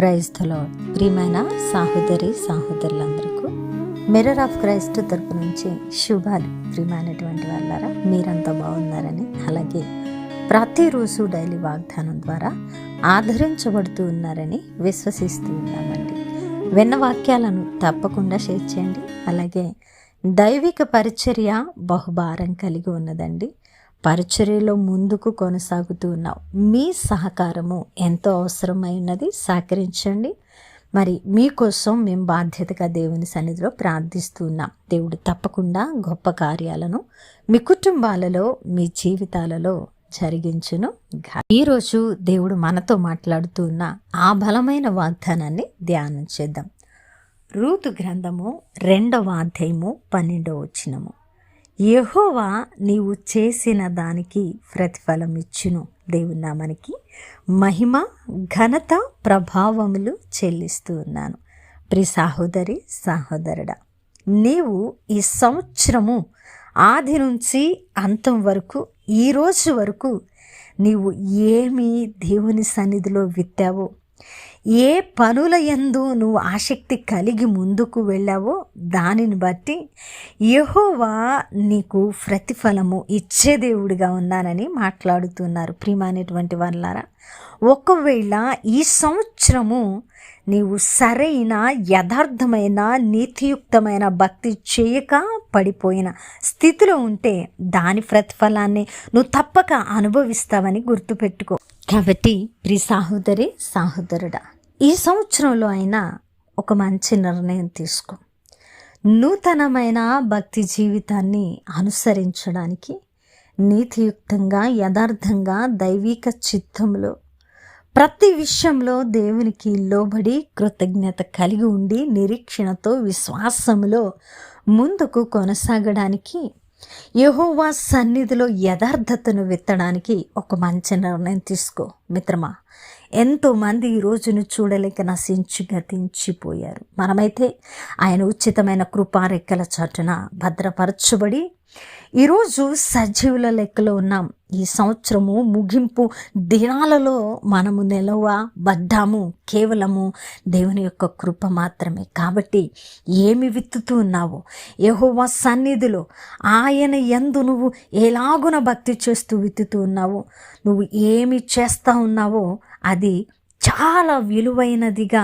Praise the lord. ప్రియమైన సహోదరులందరికీ mirror of Christ తరపు నుంచి శుభాలు. ప్రియమైనటువంటి వాళ్ళారా, మీరంతా బాగున్నారని, అలాగే ప్రతిరోజు డైలీ వాగ్దానం ద్వారా ఆదరించబడుతూ ఉన్నారని విశ్వసిస్తూ ఉన్నామండి. విన్న వాక్యాలను తప్పకుండా షేర్ చేయండి. అలాగే దైవిక పరిచర్య బహుభారం కలిగి ఉన్నదండి. పరిచర్యలో ముందుకు కొనసాగుతూ ఉన్నాం. మీ సహకారము ఎంతో అవసరమైనది. సహకరించండి. మరి మీకోసం మేము బాధ్యతగా దేవుని సన్నిధిలో ప్రార్థిస్తూ ఉన్నాం. దేవుడు తప్పకుండా గొప్ప కార్యాలను మీ కుటుంబాలలో, మీ జీవితాలలో జరిగించును. ఈరోజు దేవుడు మనతో మాట్లాడుతూ ఉన్న ఆ బలమైన వాగ్దానాన్ని ధ్యానం చేద్దాం. రూతు గ్రంథము 2వ అధ్యాయము 12వ వచనము. యెహోవా నీవు చేసిన దానికి ప్రతిఫలం ఇచ్చును. దేవుని నామానికి మహిమ, ఘనత, ప్రభావములు చెల్లిస్తూ ఉన్నాను. ప్రియ సహోదరి, సహోదరుడా, నీవు ఈ సంవత్సరము ఆది నుంచి అంతం వరకు, ఈరోజు వరకు నీవు ఏమి దేవుని సన్నిధిలో విత్తావో, ఏ పనుల యందు నువ్వు ఆసక్తి కలిగి ముందుకు వెళ్ళావో దానిని బట్టి యెహోవా నీకు ప్రతిఫలము ఇచ్చే దేవుడిగా ఉన్నానని మాట్లాడుతున్నారు. ప్రియమైనటువంటి వాళ్ళారా, ఒకవేళ ఈ సంవత్సరము నీవు సరైన, యథార్థమైన, నీతియుక్తమైన భక్తి చేయక పడిపోయిన స్థితిలో ఉంటే దాని ప్రతిఫలాన్ని నువ్వు తప్పక అనుభవిస్తావని గుర్తుపెట్టుకో. కాబట్టి ప్రియ సహోదరి, సహోదరుడా, ఈ సంవత్సరంలో అయినా ఒక మంచి నిర్ణయం తీసుకో. నూతనమైన భక్తి జీవితాన్ని అనుసరించడానికి నీతియుక్తంగా, యథార్థంగా, దైవిక చిత్తంలో ప్రతి విషయంలో దేవునికి లోబడి కృతజ్ఞత కలిగి ఉండి నిరీక్షణతో, విశ్వాసములో ముందుకు కొనసాగడానికి, యెహోవా సన్నిధిలో యథార్థతను విత్తడానికి ఒక మంచి నిర్ణయం తీసుకో. మిత్రమా, ఎంతోమంది ఈ రోజును చూడలేక నశించి గతించిపోయారు. మనమైతే ఆయన ఉచితమైన కృపారెక్కల చాటున భద్రపరచబడి ఈరోజు సజీవుల లెక్కలో ఉన్నాం. ఈ సంవత్సరము ముగింపు దినాలలో మనము నిలవబడ్డాము కేవలము దేవుని యొక్క కృప మాత్రమే. కాబట్టి ఏమి విత్తుతూ ఉన్నావో, యెహోవా సన్నిధిలో ఆయన యందు నువ్వు ఎలాగున భక్తి చేస్తూ విత్తుతూ ఉన్నావో, నువ్వు ఏమి చేస్తూ ఉన్నావో అది చాలా విలువైనదిగా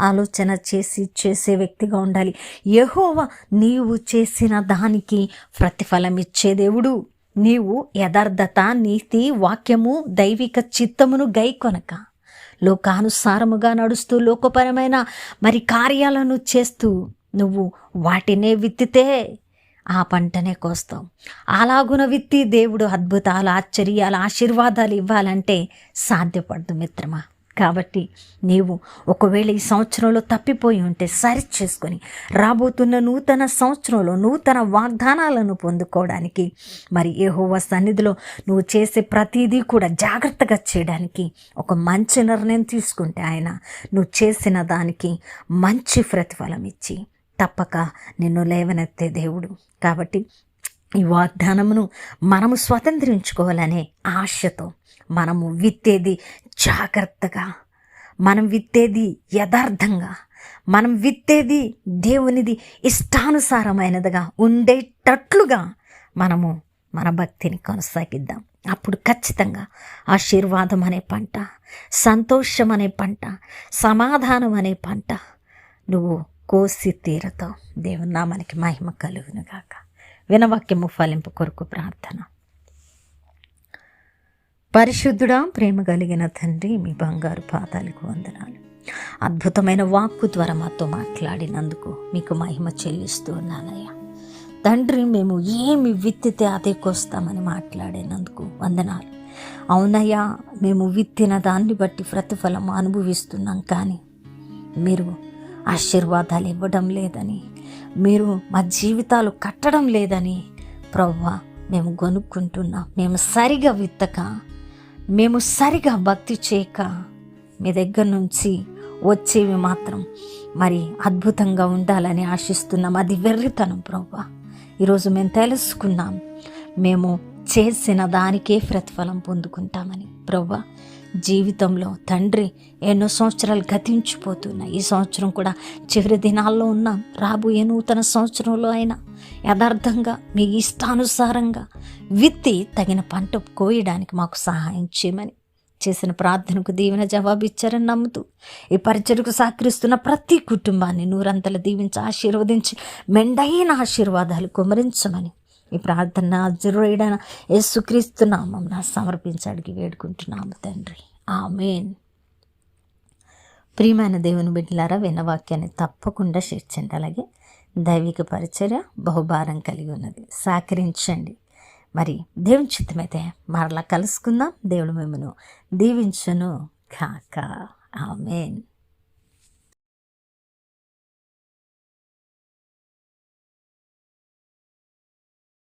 ఆలోచన చేసే వ్యక్తిగా ఉండాలి. యెహోవా నీవు చేసిన దానికి ప్రతిఫలం ఇచ్చే దేవుడు. నీవు యథార్థత, నీతి, వాక్యము, దైవిక చిత్తమును గైకొనక లోకానుసారముగా నడుస్తూ లోకపరమైన మరి కార్యాలను చేస్తూ నువ్వు వాటినే విత్తితే ఆ పంటనే కోస్తావు. అలాగున విత్తి దేవుడు అద్భుతాలు, ఆశ్చర్యాలు, ఆశీర్వాదాలు ఇవ్వాలంటే సాధ్యపడదు మిత్రమా. కాబట్టి నీవు ఒకవేళ ఈ సంవత్సరంలో తప్పిపోయి ఉంటే సరి చేసుకొని రాబోతున్న నూతన సంవత్సరంలో నూతన వాగ్దానాలను పొందుకోవడానికి, మరి యెహోవా సన్నిధిలో నువ్వు చేసే ప్రతిదీ కూడా జాగ్రత్తగా చేయడానికి ఒక మంచి నిర్ణయం తీసుకుంటే ఆయన నువ్వు చేసిన దానికి మంచి ప్రతిఫలం ఇచ్చి తప్పక నిన్ను లేవనెత్తే దేవుడు. కాబట్టి ఈ వాగ్దానమును మనము స్వతంత్రించుకోవాలనే ఆశతో మనము విత్తేది జాగ్రత్తగా, మనం విత్తేది యథార్థంగా, మనం విత్తేది దేవునిది ఇష్టానుసారమైనదిగా ఉండేటట్లుగా మనము మన భక్తిని కొనసాగిద్దాం. అప్పుడు ఖచ్చితంగా ఆశీర్వాదం అనే పంట, సంతోషం అనే పంట, సమాధానం అనే పంట నువ్వు కోసి తీరతావు. దేవుని నామానికి మహిమ కలుగును గాక. వినవాక్యము ఫలింపు కొరకు ప్రార్థన. పరిశుద్ధుడా, ప్రేమ కలిగిన తండ్రి, మీ బంగారు పాదాలకు వందనాలు. అద్భుతమైన వాక్కు ద్వారా మాతో మాట్లాడినందుకు మీకు మహిమ చెల్లిస్తూ ఉన్నానయ్యా. తండ్రి, మేము ఏమి విత్తితే అదే కోస్తామని మాట్లాడినందుకు వందనాలు. అవునయ్యా, మేము విత్తిన దాన్ని బట్టి ప్రతిఫలం అనుభవిస్తున్నాం, కానీ మీరు ఆశీర్వాదాలు ఇవ్వడం లేదని, మీరు మా జీవితాలు కట్టడం లేదని ప్రభువా మేము గొనుక్కుంటున్నాం. మేము సరిగా విత్తక, మేము సరిగా భక్తి చేయక మీ దగ్గర నుంచి వచ్చేవి మాత్రం మరి అద్భుతంగా ఉండాలని ఆశిస్తున్నాం. అది వెర్రితనం ప్రభువా. ఈరోజు మేము తెలుసుకున్నాం, మేము చేసిన దానికే ప్రతిఫలం పొందుకుంటామని. ప్రభువా, జీవితంలో తండ్రి ఎన్నో సంవత్సరాలు గతించిపోతున్నాయి. ఈ సంవత్సరం కూడా చివరి దినాల్లో ఉన్నాం. రాబోయే నూతన సంవత్సరంలో అయినా యథార్థంగా మీ ఇష్టానుసారంగా విత్తి తగిన పంట కోయడానికి మాకు సహాయం చేయమని, చేసిన ప్రార్థనకు దీవెన జవాబు ఇచ్చారని నమ్ముతూ ఈ పరిచయకు సహకరిస్తున్న ప్రతి కుటుంబాన్ని నూరంతలు దీవించి ఆశీర్వదించి మెండైన ఆశీర్వాదాలు కుమరించమని ఈ ప్రార్థన అజరుడైన యేసుక్రీస్తు నామమున సమర్పించి అడిగి వేడుకుంటున్నాము తండ్రి. ఆమేన్. ప్రియమైన దేవుని బిడ్డలారా, వినవాక్యాన్ని తప్పకుండా షేర్ చేయండి. అలాగే దైవిక పరిచర్య బహుభారం కలిగి ఉన్నది, సహకరించండి. మరి దేవుని చిత్తమైతే మరలా కలుసుకుందాం. దేవుడు మిమ్మను దీవించును కాక. ఆమేన్.